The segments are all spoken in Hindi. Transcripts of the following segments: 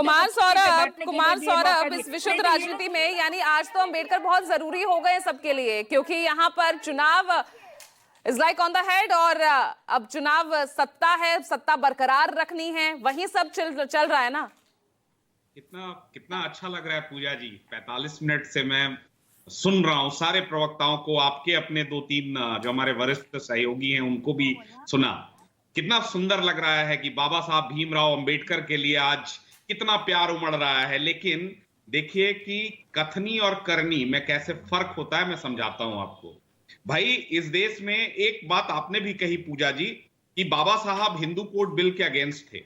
कुमार सौरभ इस विशुद्ध राजनीति में यानी आज तो अम्बेडकर बहुत जरूरी हो गए सबके लिए, क्योंकि यहाँ पर चुनाव is like on the head और अब चुनाव सत्ता है, सत्ता बरकरार रखनी है, वही सब चल रहा है ना। कितना कितना अच्छा लग रहा है पूजा जी। 45 मिनट से मैं सुन रहा हूं सारे प्रवक्ताओं को, आपके अपने 2-3 जो हमारे वरिष्ठ सहयोगी हैं उनको भी सुना। कितना सुंदर लग रहा है कि बाबा साहब भीमराव अंबेडकर के लिए आज कितना प्यार उमड़ रहा है। लेकिन देखिए कि कथनी और करनी में कैसे फर्क होता है, मैं समझाता हूं आपको। भाई इस देश में एक बात आपने भी कही पूजा जी कि बाबा साहब हिंदू कोड बिल के अगेंस्ट थे,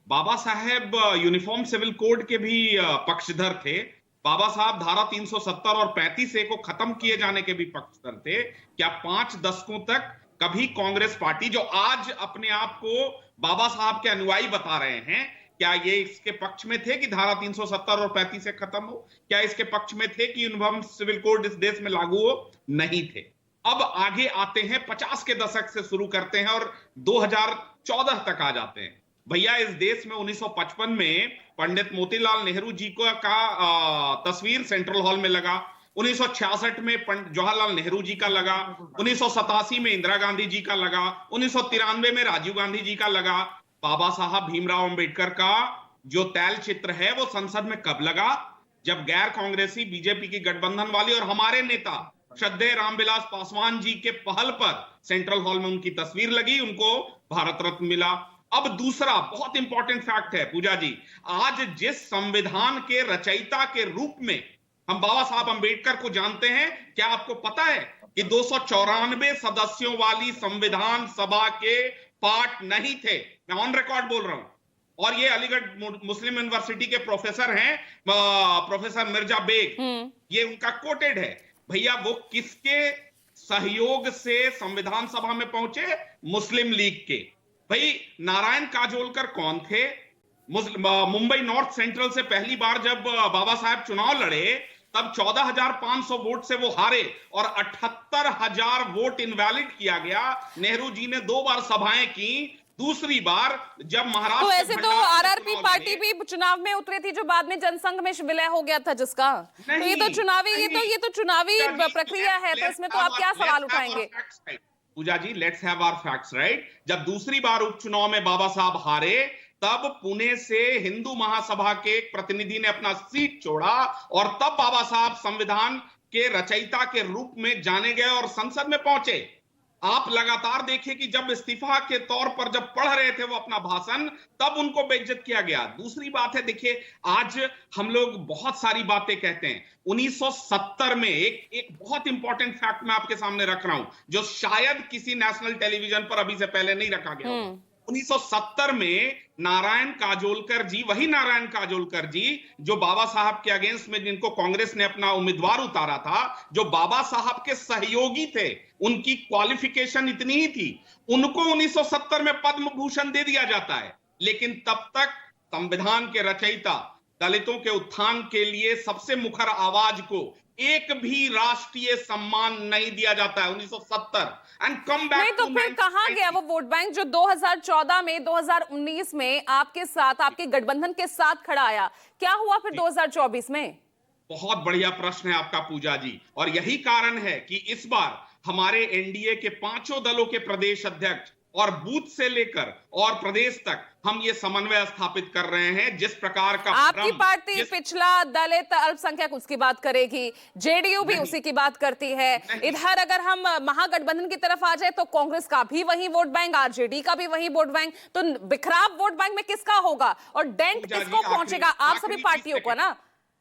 Baba Saheb uniform civil code के भी पक्षधर थे, बाबा साहब धारा 370 और 35A को खत्म किए जाने के भी पक्षधर थे। क्या 5 दशकों तक कभी कांग्रेस पार्टी, जो आज अपने आप को बाबा साहब के अनुयायी बता रहे हैं, क्या ये इसके पक्ष में थे कि धारा 370 और 35A खत्म हो? क्या इसके पक्ष में थे कि यूनिफॉर्म सिविल कोड इस देश में लागू हो? नहीं थे। अब आगे आते हैं, 50 के दशक से शुरू करते हैं और 2014 तक आ जाते हैं। भैया इस देश में 1955 में पंडित मोतीलाल नेहरू जी का तस्वीर सेंट्रल हॉल में लगा, 1966 में जवाहरलाल नेहरू जी का लगा, 1987 में इंदिरा गांधी जी का लगा, 1993 में राजीव गांधी जी का लगा। बाबा साहब भीमराव अंबेडकर का जो तैल चित्र है वो संसद में कब लगा? जब गैर कांग्रेसी बीजेपी की गठबंधन वाली और हमारे नेता श्रद्धेय रामविलास पासवान जी के पहल पर सेंट्रल हॉल में उनकी तस्वीर लगी, उनको भारत रत्न मिला। अब दूसरा बहुत इंपॉर्टेंट फैक्ट है पूजा जी, आज जिस संविधान के रचयिता के रूप में हम बाबा साहब अंबेडकर को जानते हैं, क्या आपको पता है कि 294 सदस्यों वाली संविधान सभा के पार्ट नहीं थे? मैं ऑन रिकॉर्ड बोल रहा हूं। और ये अलीगढ़ मुस्लिम यूनिवर्सिटी के प्रोफेसर हैं, प्रोफेसर मिर्जा बेग, ये उनका कोटेड है। भैया वो किसके सहयोग से संविधान सभा में पहुंचे? मुस्लिम लीग के। भाई नारायण काजोलकर कौन थे? मुंबई नॉर्थ सेंट्रल से पहली बार जब बाबा साहब चुनाव लड़े तब 14,500 वोट से वो हारे और 78,000 वोट इनवैलिड किया गया। नेहरू जी ने 2 बार सभाएं की, दूसरी बार जब महाराष्ट्र तो ऐसे तो आरआरपी पार्टी भी चुनाव में उतरी थी, जो बाद में जनसंघ में विलय हो गया था जिसका। तो ये तो चुनावी प्रक्रिया है, तो इसमें तो आप क्या सवाल उठाएंगे? Puja ji, let's have our facts right. जब दूसरी बार उपचुनाव में बाबा साहब हारे तब पुणे से हिंदू महासभा के एक प्रतिनिधि ने अपना सीट छोड़ा और तब बाबा साहब संविधान के रचयिता के रूप में जाने गए और संसद में पहुंचे। आप लगातार देखिए कि जब इस्तीफा के तौर पर जब पढ़ रहे थे वो अपना भाषण, तब उनको बेइज्जत किया गया। दूसरी बात है, देखिए आज हम लोग बहुत सारी बातें कहते हैं। 1970 में एक बहुत इंपॉर्टेंट फैक्ट मैं आपके सामने रख रहा हूं, जो शायद किसी नेशनल टेलीविजन पर अभी से पहले नहीं रखा गया। 1970 में नारायण काजोलकर जी, वही नारायण काजोलकर जी जो बाबा साहब के अगेंस्ट में जिनको कांग्रेस ने अपना उम्मीदवार उतारा था, जो बाबा साहब के सहयोगी थे, उनकी क्वालिफिकेशन इतनी ही थी, उनको 1970 में पद्म भूषण दे दिया जाता है। लेकिन तब तक संविधान के रचयिता, दलितों के उत्थान के लिए सबसे मुखर आवाज को एक भी राष्ट्रीय सम्मान नहीं दिया जाता है। 1970 एंड कम बैक। नहीं तो फिर कहां गया वो वोट बैंक जो 2014 में 2019 में आपके साथ, आपके गठबंधन के साथ खड़ा आया? क्या हुआ फिर 2024 में? बहुत बढ़िया प्रश्न है आपका पूजा जी, और यही कारण है कि इस बार हमारे एनडीए के 5 दलों के प्रदेश अध्यक्ष और बूथ से लेकर और प्रदेश तक हम ये समन्वय स्थापित कर रहे हैं। जिस प्रकार का आपकी पार्टी पिछड़ा, दलित, अल्पसंख्यक उसकी बात करेगी, जेडीयू भी उसी की बात करती है। इधर अगर हम महागठबंधन की तरफ आ जाए तो कांग्रेस का भी वही वोट बैंक, आरजेडी का भी वही वोट बैंक। तो बिखराव वोट बैंक में किसका होगा और डेंट किसको पहुंचेगा? आप सभी पार्टियों को ना।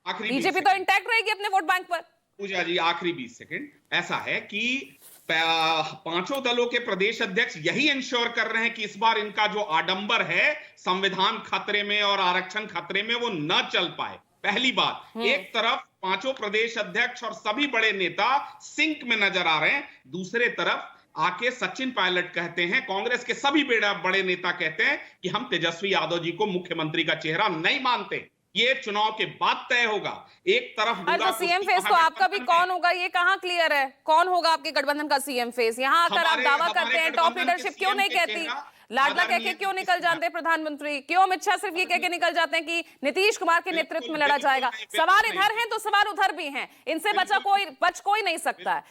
बीजेपी तो इंटैक्ट रहेगी अपने वोट बैंक पर। पूजा जी आखिरी 20 सेकंड। ऐसा है कि 5 दलों के प्रदेश अध्यक्ष यही इंश्योर कर रहे हैं कि इस बार इनका जो आडंबर है संविधान खतरे में और आरक्षण खतरे में, वो न चल पाए। पहली बात, एक तरफ 5 प्रदेश अध्यक्ष और सभी बड़े नेता सिंक में नजर आ रहे हैं, दूसरे तरफ आके सचिन पायलट कहते हैं, कांग्रेस के सभी बड़े नेता कहते हैं कि हम तेजस्वी यादव जी को मुख्यमंत्री का चेहरा नहीं मानते। ये चुनाव के बाद तय होगा। एक तरफ अच्छा, सीएम फेस तो आपका भी कौन होगा ये कहां क्लियर है? कौन होगा आपके गठबंधन का सीएम फेस? यहां आकर आप दावा करते हैं, टॉप लीडरशिप क्यों नहीं कहती? लाडला कह के आदरणीय क्यों नीतीश निकल कुमार। जाते हैं प्रधानमंत्री? क्यों अमित शाह सिर्फ ये कह के निकल जाते हैं कि नीतीश कुमार के नेतृत्व में लड़ा बिल्कुल जाएगा? नहीं, बिल्कुल सवाल नहीं। इधर हैं तो सवाल उधर भी हैं, इनसे बच कोई नहीं सकता है।